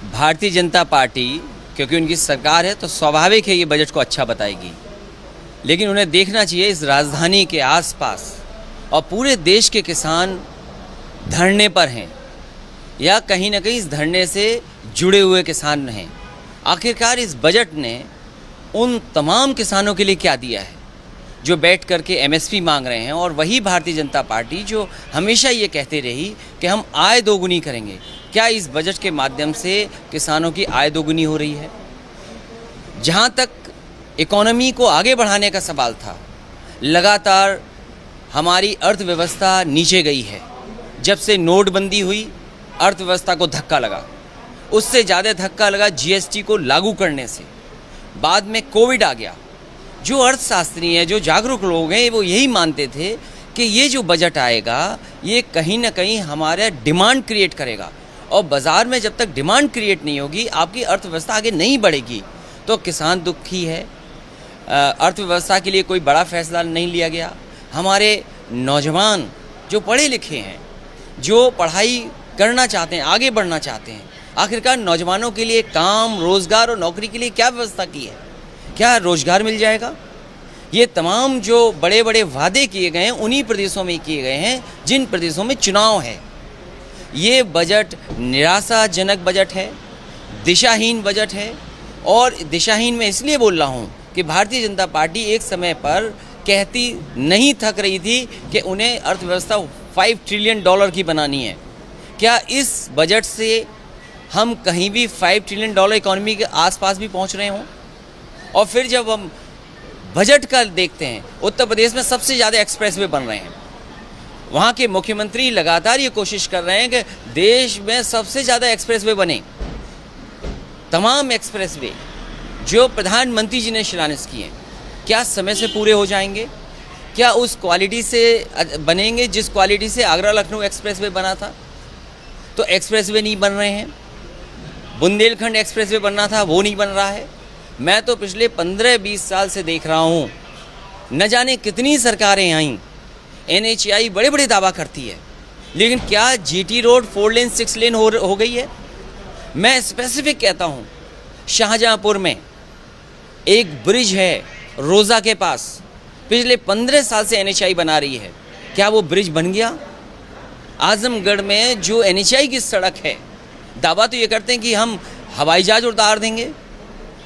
Bharatiya Janata party क्योंकि उनकी सरकार है तो स्वाभाविक है ये बजट को अच्छा बताएगी, लेकिन उन्हें देखना चाहिए इस राजधानी के आसपास और पूरे देश के किसान धरने पर हैं या कहीं ना कहीं इस धरने से जुड़े हुए किसान हैं। आखिरकार इस बजट ने उन तमाम किसानों के लिए क्या दिया है जो बैठ कर के एमएसपी मांग रहे हैं, और वही भारतीय जनता पार्टी जो हमेशा ये कहते रही कि हम आय दोगुनी करेंगे। क्या इस बजट के माध्यम से किसानों की आय दोगुनी हो रही है? जहाँ तक इकोनॉमी को आगे बढ़ाने का सवाल था, लगातार हमारी अर्थव्यवस्था नीचे गई है। जब से नोटबंदी हुई अर्थव्यवस्था को धक्का लगा, उससे ज़्यादा धक्का लगा जीएसटी को लागू करने से। बाद में कोविड आ गया। जो अर्थशास्त्री हैं, जो जागरूक लोग हैं, वो यही मानते थे कि ये जो बजट आएगा ये कहीं ना कहीं हमारा डिमांड क्रिएट करेगा, और बाज़ार में जब तक डिमांड क्रिएट नहीं होगी आपकी अर्थव्यवस्था आगे नहीं बढ़ेगी। तो किसान दुखी है। अर्थव्यवस्था के लिए कोई बड़ा फैसला नहीं लिया गया। हमारे नौजवान जो पढ़े लिखे हैं, जो पढ़ाई करना चाहते हैं, आगे बढ़ना चाहते हैं, आखिरकार नौजवानों के लिए काम, रोज़गार और नौकरी के लिए क्या व्यवस्था की है? क्या रोज़गार मिल जाएगा? ये तमाम जो बड़े बड़े वादे किए गए हैं उन्हीं प्रदेशों में किए गए हैं जिन प्रदेशों में चुनाव है। ये बजट निराशाजनक बजट है, दिशाहीन बजट है। और दिशाहीन मैं इसलिए बोल रहा हूँ कि भारतीय जनता पार्टी एक समय पर कहती नहीं थक रही थी कि उन्हें अर्थव्यवस्था $5 ट्रिलियन की बनानी है। क्या इस बजट से हम कहीं भी $5 ट्रिलियन इकॉनमी के आसपास भी पहुंच रहे हों? और फिर जब हम बजट का देखते हैं, उत्तर प्रदेश में सबसे ज़्यादा एक्सप्रेसवे बन रहे हैं। वहाँ के मुख्यमंत्री लगातार ये कोशिश कर रहे हैं कि देश में सबसे ज़्यादा एक्सप्रेसवे बने। तमाम एक्सप्रेसवे जो प्रधानमंत्री जी ने शिलान्यास किए हैं, क्या समय से पूरे हो जाएंगे? क्या उस क्वालिटी से बनेंगे जिस क्वालिटी से आगरा लखनऊ एक्सप्रेसवे बना था? तो एक्सप्रेसवे नहीं बन रहे हैं। बुंदेलखंड एक्सप्रेसवे बनना था, वो नहीं बन रहा है। मैं तो पिछले 15-20 साल से देख रहा हूँ, न जाने कितनी सरकारें आईं, NHAI बड़े बड़े दावा करती है, लेकिन क्या GT रोड 4 लेन 6 लेन हो गई है? मैं स्पेसिफिक कहता हूँ, शाहजहाँपुर में एक ब्रिज है रोज़ा के पास, पिछले 15 साल से NHAI बना रही है। क्या वो ब्रिज बन गया? आजमगढ़ में जो NHAI की सड़क है, दावा तो ये करते हैं कि हम हवाई जहाज़ उतार देंगे,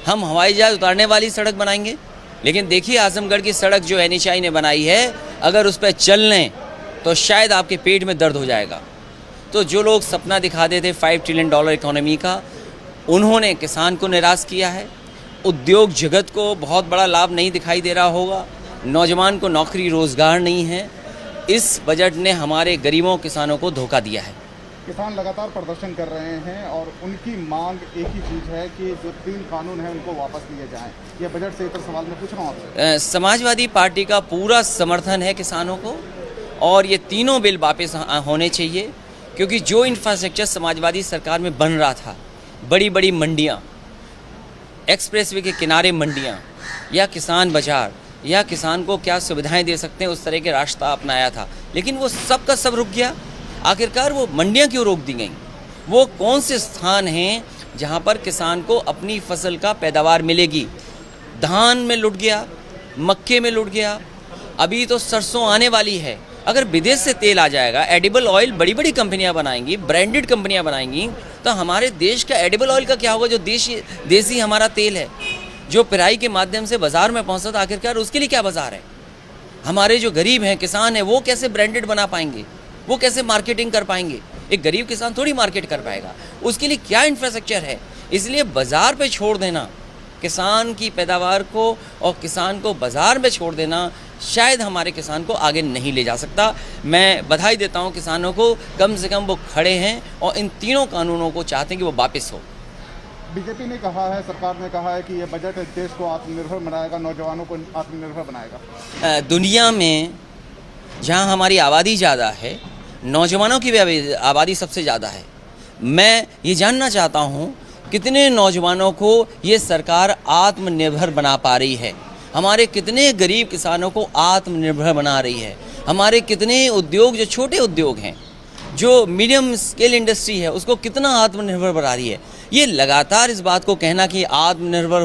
हम हवाई जहाज़ उतारने वाली सड़क बनाएंगे। लेकिन देखिए आजमगढ़ की सड़क जो NHAI ने बनाई है, अगर उस पर चल लें तो शायद आपके पेट में दर्द हो जाएगा। तो जो लोग सपना दिखाते थे $5 ट्रिलियन इकोनॉमी का, उन्होंने किसान को निराश किया है। उद्योग जगत को बहुत बड़ा लाभ नहीं दिखाई दे रहा होगा। नौजवान को नौकरी रोज़गार नहीं है। इस बजट ने हमारे गरीबों किसानों को धोखा दिया है। किसान लगातार प्रदर्शन कर रहे हैं और उनकी मांग एक ही चीज़ है कि जो 3 कानून हैं उनको वापस लिए जाएं। ये बजट से इतर सवाल मैं पूछ रहा हूँ आपसे। समाजवादी पार्टी का पूरा समर्थन है किसानों को, और ये तीनों बिल वापस होने चाहिए, क्योंकि जो इंफ्रास्ट्रक्चर समाजवादी सरकार में बन रहा था, बड़ी बड़ी मंडियाँ, एक्सप्रेसवे के किनारे मंडियाँ, या किसान बाजार, या किसान को क्या सुविधाएं दे सकते हैं, उस तरह के रास्ता अपनाया था, लेकिन वो सब का सब रुक गया। आखिरकार वो मंडियां क्यों रोक दी गई? वो कौन से स्थान हैं जहां पर किसान को अपनी फसल का पैदावार मिलेगी? धान में लुट गया, मक्के में लुट गया, अभी तो सरसों आने वाली है। अगर विदेश से तेल आ जाएगा, एडिबल ऑयल बड़ी बड़ी कंपनियां बनाएंगी, ब्रांडेड कंपनियां बनाएंगी, तो हमारे देश का एडिबल ऑयल का क्या होगा? जो देसी हमारा तेल है, जो पिराई के माध्यम से बाज़ार में पहुंचता था, आखिरकार उसके लिए क्या बाज़ार है? हमारे जो गरीब हैं, किसान हैं, वो कैसे ब्रांडेड बना पाएंगे? वो कैसे मार्केटिंग कर पाएंगे? एक गरीब किसान थोड़ी मार्केट कर पाएगा। उसके लिए क्या इंफ्रास्ट्रक्चर है? इसलिए बाज़ार पे छोड़ देना किसान की पैदावार को, और किसान को बाज़ार में छोड़ देना शायद हमारे किसान को आगे नहीं ले जा सकता। मैं बधाई देता हूं किसानों को, कम से कम वो खड़े हैं और इन तीनों कानूनों को चाहते हैं कि वो वापस हो। बीजेपी ने कहा है, सरकार ने कहा है कि ये बजट देश को आत्मनिर्भर बनाएगा, नौजवानों को आत्मनिर्भर बनाएगा। दुनिया में जहां हमारी आबादी ज़्यादा है, नौजवानों की भी आबादी सबसे ज़्यादा है। मैं ये जानना चाहता हूँ कितने नौजवानों को ये सरकार आत्मनिर्भर बना पा रही है? हमारे कितने गरीब किसानों को आत्मनिर्भर बना रही है? हमारे कितने उद्योग जो छोटे उद्योग हैं जो मीडियम स्केल इंडस्ट्री है उसको कितना आत्मनिर्भर बना रही है। ये लगातार इस बात को कहना कि आत्मनिर्भर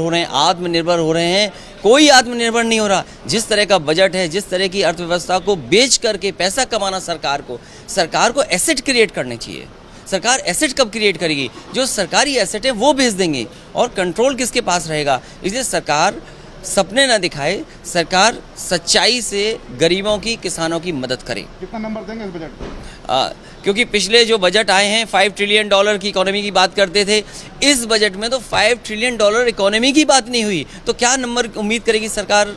हो रहे हैं, कोई आत्मनिर्भर नहीं हो रहा। जिस तरह का बजट है, जिस तरह की अर्थव्यवस्था को बेच करके पैसा कमाना सरकार को एसेट क्रिएट करने चाहिए। सरकार एसेट कब क्रिएट करेगी? जो सरकारी एसेट है वो भेज देंगे और कंट्रोल किसके पास रहेगा? इसलिए सरकार सपने ना दिखाए, सरकार सच्चाई से गरीबों की, किसानों की मदद करे। कितना नंबर देंगे इस बजट को? क्योंकि पिछले जो बजट आए हैं $5 ट्रिलियन की इकोनॉमी की बात करते थे, इस बजट में तो $5 ट्रिलियन इकोनॉमी की बात नहीं हुई, तो क्या नंबर उम्मीद करेगी सरकार